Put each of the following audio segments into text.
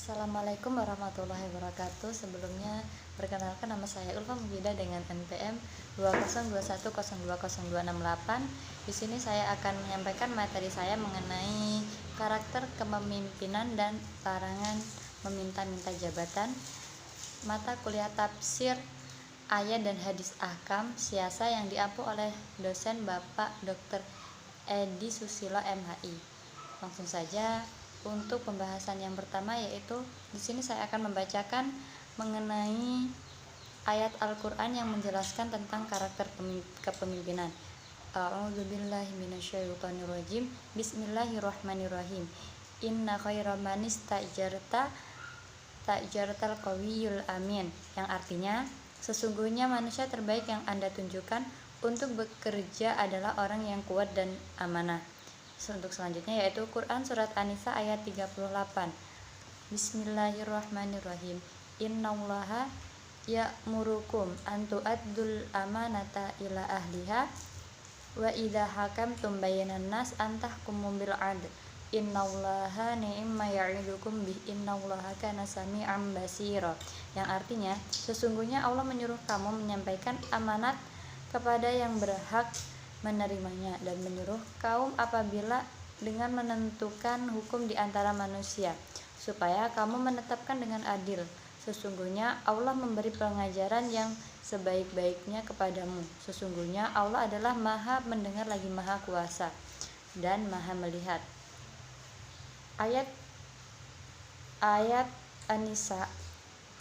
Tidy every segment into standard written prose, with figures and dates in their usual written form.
Assalamualaikum warahmatullahi wabarakatuh. Sebelumnya, perkenalkan nama saya Ulfa Mufidah dengan NPM 202102028. Di sini saya akan menyampaikan materi saya mengenai karakter kepemimpinan dan larangan meminta-minta jabatan. Mata kuliah tafsir ayat dan hadis ahkam siasa yang diampu oleh dosen Bapak Dr. Edi Susilo MHI. Langsung saja untuk pembahasan yang pertama, yaitu di sini saya akan membacakan mengenai ayat Al-Qur'an yang menjelaskan tentang karakter kepemimpinan. A'udzubillahi minasyaitonirrajim. Bismillahirrahmanirrahim. Inna khaira man istajartal qawiyul amin, yang artinya sesungguhnya manusia terbaik yang Anda tunjukkan untuk bekerja adalah orang yang kuat dan amanah. Untuk selanjutnya yaitu Quran Surat An-Nisa ayat 38. Bismillahirrahmanirrahim. Innallaha ya'murukum an tu'addul amanata ila ahliha wa idza hakamtum bainan nas an tahkumu bil 'adl. Innallaha ni'ma ya'idukum bih innallaha kana sami'an basira. Yang artinya sesungguhnya Allah menyuruh kamu menyampaikan amanat kepada yang berhak menerimanya dan menyuruh kaum apabila dengan menentukan hukum di antara manusia supaya kamu menetapkan dengan adil. Sesungguhnya Allah memberi pengajaran yang sebaik-baiknya kepadamu. Sesungguhnya Allah adalah Maha mendengar lagi Maha kuasa dan Maha melihat. Ayat An-Nisa,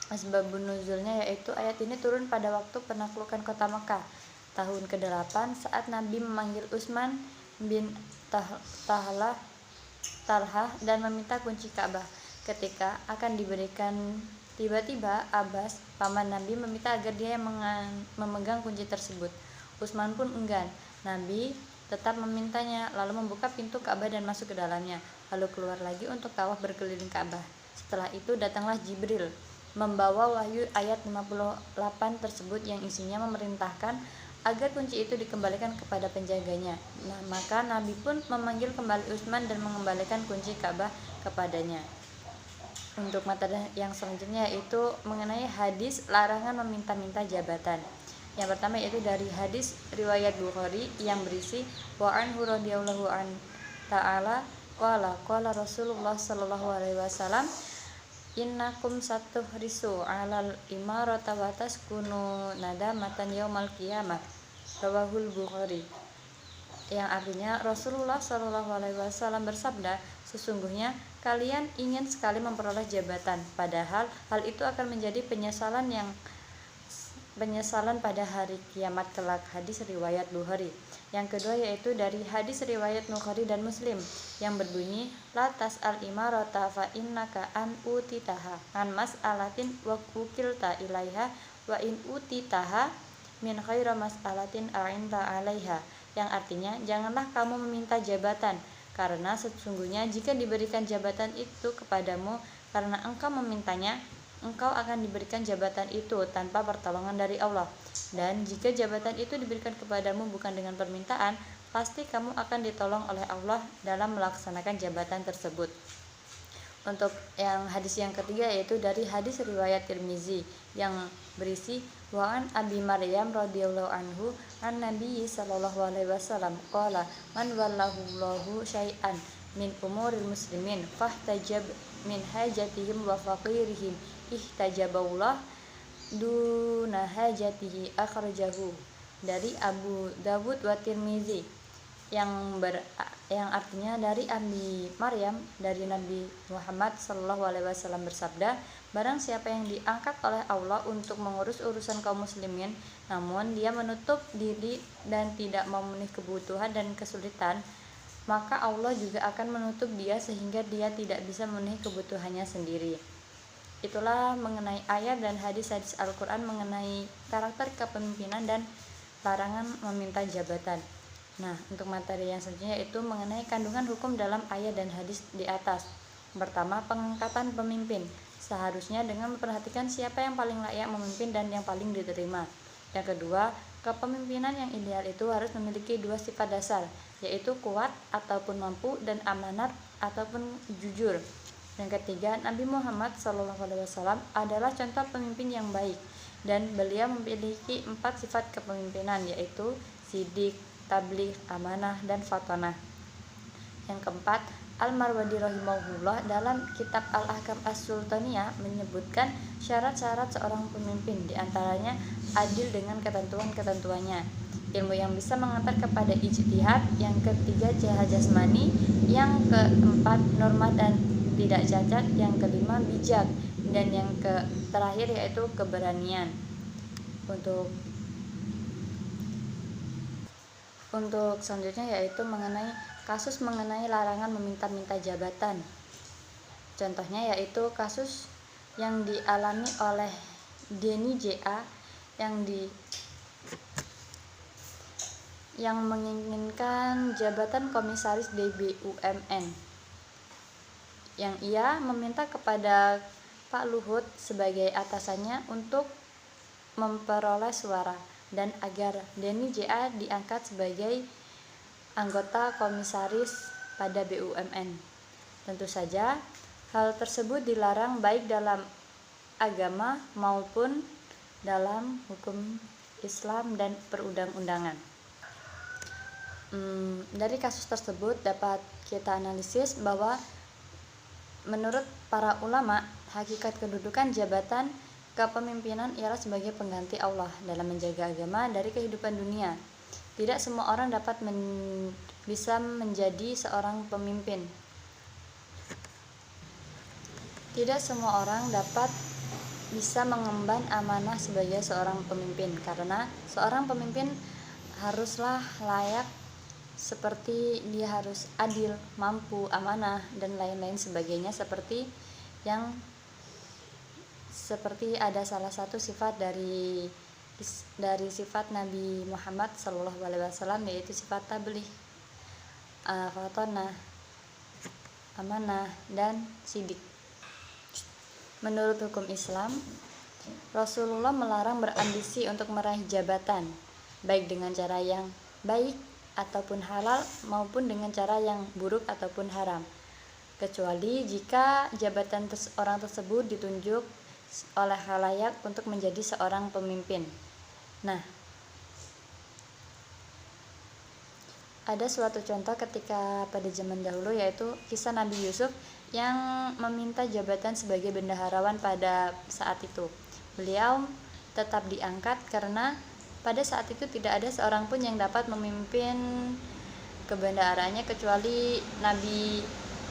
asbabun nuzulnya yaitu ayat ini turun pada waktu penaklukan kota Mekah tahun ke-8 saat Nabi memanggil Utsman bin Talhah dan meminta kunci Ka'bah. Ketika akan diberikan, tiba-tiba Abbas, paman Nabi, meminta agar dia yang memegang kunci tersebut. Utsman pun enggan. Nabi tetap memintanya, lalu membuka pintu Ka'bah dan masuk ke dalamnya, lalu keluar lagi untuk tawaf berkeliling Ka'bah. Setelah itu datanglah Jibril membawa wahyu ayat 58 tersebut yang isinya memerintahkan agar kunci itu dikembalikan kepada penjaganya. Maka Nabi pun memanggil kembali Utsman dan mengembalikan kunci Ka'bah kepadanya. Untuk materi yang selanjutnya yaitu mengenai hadis larangan meminta-minta jabatan. Yang pertama yaitu dari hadis riwayat Bukhari yang berisi wa anhu radhiyallahu an ta'ala qala Rasulullah sallallahu alaihi wasallam innakum satuhrisu 'alal imarata wa taskunu nadamatan yaumal qiyamah. Rawahul Bukhari. Yang artinya Rasulullah Shallallahu alaihi wasallam bersabda, sesungguhnya kalian ingin sekali memperoleh jabatan, padahal hal itu akan menjadi penyesalan pada hari kiamat kelak. Hadis riwayat Bukhari. Yang kedua yaitu dari hadis riwayat Bukhari dan Muslim yang berbunyi la tas'al imarata fa innaka an utitaha an mas'alatin wa ukilta ilaiha wa in utitaha min khaira mas'alatin a'inta 'alaiha. Yang artinya janganlah kamu meminta jabatan, karena sesungguhnya jika diberikan jabatan itu kepadamu karena engkau memintanya, engkau akan diberikan jabatan itu tanpa pertolongan dari Allah. Dan jika jabatan itu diberikan kepadamu bukan dengan permintaan, pasti kamu akan ditolong oleh Allah dalam melaksanakan jabatan tersebut. Untuk yang hadis yang ketiga yaitu dari hadis riwayat Tirmizi yang berisi wa an Abi Maryam radhiyallahu anhu an Nabi sallallahu alaihi wasallam qala man wallahu syai'an min umuril muslimin fahtajab min hajatihim wa faqirihim ihtajaballah duna hajatihi, akhrajahu dari Abu Dawud wa Tirmizi yang artinya dari Abi Maryam dari Nabi Muhammad sallallahu alaihi wasallam bersabda, barang siapa yang diangkat oleh Allah untuk mengurus urusan kaum muslimin namun dia menutup diri dan tidak memenuhi kebutuhan dan kesulitan, maka Allah juga akan menutup dia sehingga dia tidak bisa memenuhi kebutuhannya sendiri. Itulah mengenai ayat dan hadis-hadis Al-Quran mengenai karakter kepemimpinan dan larangan meminta jabatan. Nah, untuk materi yang selanjutnya itu mengenai kandungan hukum dalam ayat dan hadis di atas. Pertama, pengangkatan pemimpin seharusnya dengan memperhatikan siapa yang paling layak memimpin dan yang paling diterima. Yang kedua, kepemimpinan yang ideal itu harus memiliki dua sifat dasar, yaitu kuat ataupun mampu dan amanat ataupun jujur. Yang ketiga, Nabi Muhammad SAW adalah contoh pemimpin yang baik dan beliau memiliki 4 sifat kepemimpinan, yaitu sidik, tabligh, amanah, dan fatonah. Yang keempat, Al-Marwadi rahimahullah dalam kitab Al-Ahkam As-Sultaniyah menyebutkan syarat-syarat seorang pemimpin, diantaranya adil dengan ketentuan-ketentuannya, ilmu yang bisa mengantar kepada ijtihad, yang ketiga jihad jasmani, yang keempat norma dan tidak cacat, yang kelima bijak, dan yang terakhir yaitu keberanian. Untuk selanjutnya yaitu kasus mengenai larangan meminta-minta jabatan. Contohnya yaitu kasus yang dialami oleh Denny J.A. yang menginginkan jabatan komisaris di BUMN, yang ia meminta kepada Pak Luhut sebagai atasannya untuk memperoleh suara dan agar Denny J.A. diangkat sebagai anggota komisaris pada BUMN. Tentu saja hal tersebut dilarang baik dalam agama maupun dalam hukum Islam dan perundang-undangan. Dari kasus tersebut dapat kita analisis bahwa menurut para ulama, hakikat kedudukan jabatan kepemimpinan ialah sebagai pengganti Allah dalam menjaga agama dari kehidupan dunia. Tidak semua orang dapat bisa menjadi seorang pemimpin. Tidak semua orang dapat bisa mengemban amanah sebagai seorang pemimpin, karena seorang pemimpin haruslah layak, seperti dia harus adil, mampu, amanah, dan lain-lain sebagainya, seperti ada salah satu sifat dari sifat Nabi Muhammad SAW, yaitu sifat tabligh, fatonah, amanah, dan sidik. Menurut hukum Islam, Rasulullah melarang berambisi untuk meraih jabatan, baik dengan cara yang baik ataupun halal maupun dengan cara yang buruk ataupun haram, kecuali jika jabatan orang tersebut ditunjuk oleh khalayak untuk menjadi seorang pemimpin. Nah, ada suatu contoh ketika pada zaman dahulu, yaitu kisah Nabi Yusuf yang meminta jabatan sebagai bendaharawan pada saat itu. Beliau tetap diangkat karena pada saat itu tidak ada seorang pun yang dapat memimpin kebendaharaannya kecuali Nabi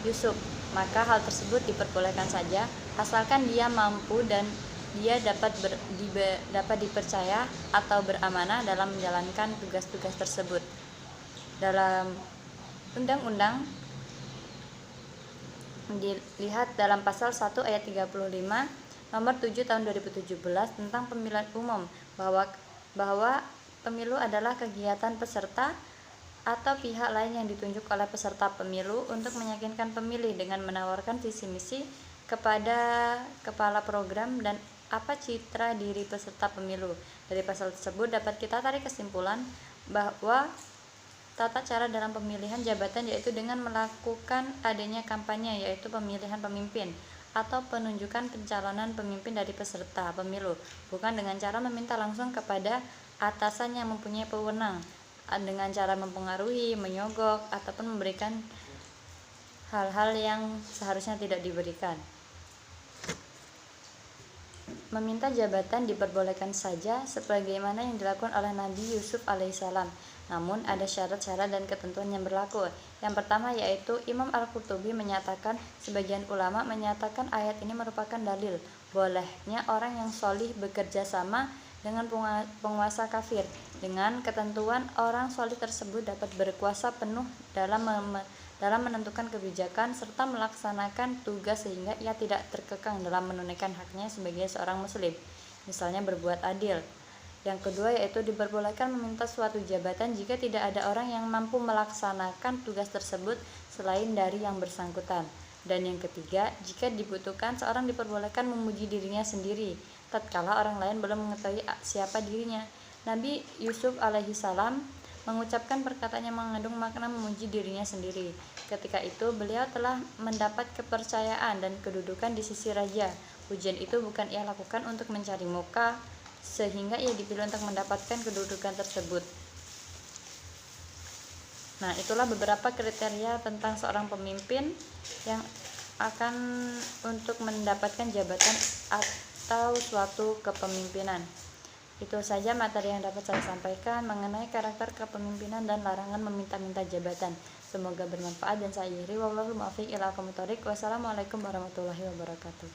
Yusuf. Maka hal tersebut diperbolehkan saja asalkan dia mampu dan dia dapat dipercaya atau beramanah dalam menjalankan tugas-tugas tersebut. Dalam undang-undang dilihat dalam pasal 1 ayat 35 nomor 7 tahun 2017 tentang pemilihan umum bahwa pemilu adalah kegiatan peserta atau pihak lain yang ditunjuk oleh peserta pemilu untuk meyakinkan pemilih dengan menawarkan visi misi kepada kepala program dan apa citra diri peserta pemilu. Dari pasal tersebut dapat kita tarik kesimpulan bahwa tata cara dalam pemilihan jabatan yaitu dengan melakukan adanya kampanye, yaitu pemilihan pemimpin atau penunjukan pencalonan pemimpin dari peserta pemilu, bukan dengan cara meminta langsung kepada atasan yang mempunyai wewenang dengan cara mempengaruhi, menyogok, ataupun memberikan hal-hal yang seharusnya tidak diberikan. Meminta jabatan diperbolehkan saja sebagaimana yang dilakukan oleh Nabi Yusuf alaihissalam. Namun ada syarat-syarat dan ketentuan yang berlaku. Yang pertama yaitu Imam Al-Qurtubi menyatakan, sebagian ulama menyatakan ayat ini merupakan dalil bolehnya orang yang sholih bekerja sama dengan penguasa kafir. Dengan ketentuan orang sholih tersebut dapat berkuasa penuh dalam menentukan kebijakan serta melaksanakan tugas sehingga ia tidak terkekang dalam menunaikan haknya sebagai seorang muslim, misalnya berbuat adil. Yang kedua yaitu diperbolehkan meminta suatu jabatan jika tidak ada orang yang mampu melaksanakan tugas tersebut selain dari yang bersangkutan. Dan yang ketiga, jika dibutuhkan seorang diperbolehkan memuji dirinya sendiri tatkala orang lain belum mengetahui siapa dirinya. Nabi Yusuf alaihissalam mengucapkan perkataan yang mengandung makna memuji dirinya sendiri. Ketika itu beliau telah mendapat kepercayaan dan kedudukan di sisi raja. Pujian itu bukan ia lakukan untuk mencari muka, sehingga ia dipilih untuk mendapatkan kedudukan tersebut. Nah, itulah beberapa kriteria tentang seorang pemimpin yang akan untuk mendapatkan jabatan atau suatu kepemimpinan. Itu saja materi yang dapat saya sampaikan mengenai karakter kepemimpinan dan larangan meminta-minta jabatan. Semoga bermanfaat dan saya akhiri. Wallahul muwaffiq ila aqwamit thoriq. Wassalamualaikum warahmatullahi wabarakatuh.